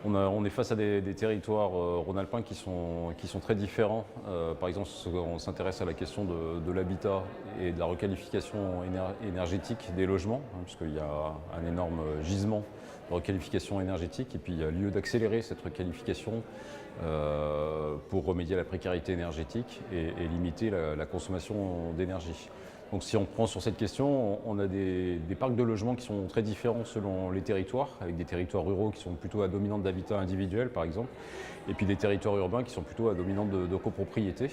On est face à des territoires rhône-alpins qui sont très différents. Par exemple, on s'intéresse à la question de l'habitat et de la requalification énergétique des logements, hein, puisqu'il y a un énorme gisement de requalification énergétique, et puis il y a lieu d'accélérer cette requalification pour remédier à la précarité énergétique et limiter la consommation d'énergie. Donc si on prend sur cette question, on a des parcs de logements qui sont très différents selon les territoires, avec des territoires ruraux qui sont plutôt à dominante d'habitat individuel par exemple, et puis des territoires urbains qui sont plutôt à dominante de copropriété.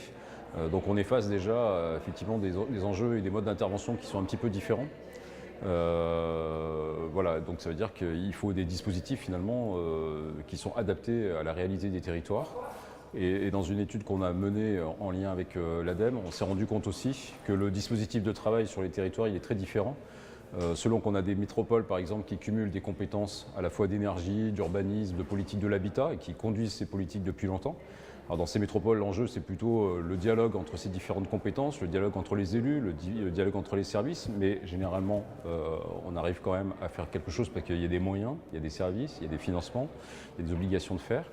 Donc on est face déjà effectivement des enjeux et des modes d'intervention qui sont un petit peu différents. Voilà, donc ça veut dire qu'il faut des dispositifs finalement qui sont adaptés à la réalité des territoires. Et dans une étude qu'on a menée en lien avec l'ADEME, on s'est rendu compte aussi que le dispositif de travail sur les territoires il est très différent. Selon qu'on a des métropoles par exemple qui cumulent des compétences à la fois d'énergie, d'urbanisme, de politique de l'habitat et qui conduisent ces politiques depuis longtemps. Alors dans ces métropoles, l'enjeu c'est plutôt le dialogue entre ces différentes compétences, le dialogue entre les élus, le dialogue entre les services, mais généralement on arrive quand même à faire quelque chose parce qu'il y a des moyens, il y a des services, il y a des financements, il y a des obligations de faire.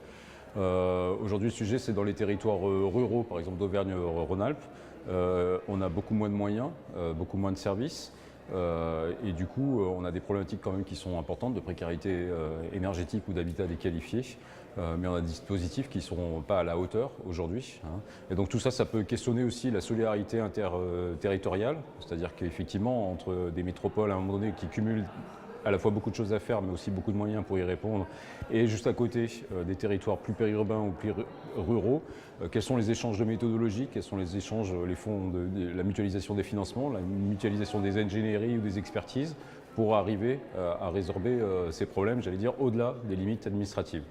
Aujourd'hui, le sujet, c'est dans les territoires ruraux, par exemple d'Auvergne-Rhône-Alpes. On a beaucoup moins de moyens, beaucoup moins de services. Et du coup, on a des problématiques quand même qui sont importantes de précarité énergétique ou d'habitat déqualifié. Mais on a des dispositifs qui ne sont pas à la hauteur aujourd'hui. Hein. Et donc tout ça, ça peut questionner aussi la solidarité interterritoriale. C'est-à-dire qu'effectivement, entre des métropoles à un moment donné qui cumulent à la fois beaucoup de choses à faire, mais aussi beaucoup de moyens pour y répondre. Et juste à côté, des territoires plus périurbains ou plus ruraux, quels sont les échanges de méthodologie, quels sont les échanges, les fonds la mutualisation des financements, la mutualisation des ingénieries ou des expertises pour arriver à résorber ces problèmes, j'allais dire, au-delà des limites administratives.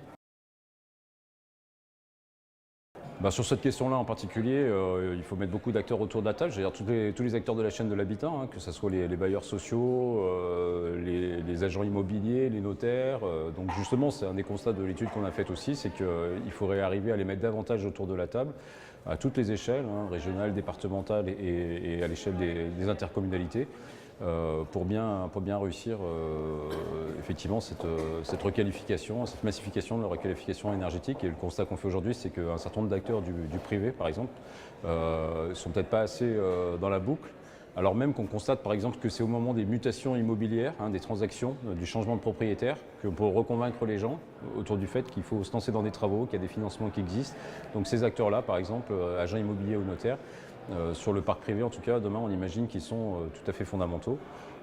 Sur cette question-là en particulier, il faut mettre beaucoup d'acteurs autour de la table, c'est-à-dire tous les acteurs de la chaîne de l'habitat, hein, que ce soit les bailleurs sociaux, les agents immobiliers, les notaires. Donc justement, c'est un des constats de l'étude qu'on a faite aussi, c'est qu'il faudrait arriver à les mettre davantage autour de la table, à toutes les échelles, hein, régionales, départementales et à l'échelle des intercommunalités. Pour bien réussir effectivement cette requalification, cette massification de la requalification énergétique. Et le constat qu'on fait aujourd'hui, c'est qu'un certain nombre d'acteurs du privé, par exemple, sont peut-être pas assez dans la boucle, alors même qu'on constate par exemple que c'est au moment des mutations immobilières, hein, des transactions, du changement de propriétaire, qu'on peut reconvaincre les gens autour du fait qu'il faut se lancer dans des travaux, qu'il y a des financements qui existent. Donc ces acteurs-là, par exemple, agents immobiliers ou notaires, sur le parc privé, en tout cas, demain, on imagine qu'ils sont tout à fait fondamentaux.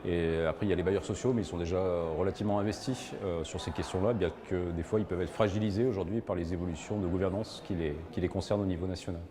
Et après, il y a les bailleurs sociaux, mais ils sont déjà relativement investis sur ces questions-là, bien que des fois, ils peuvent être fragilisés aujourd'hui par les évolutions de gouvernance qui les concernent au niveau national.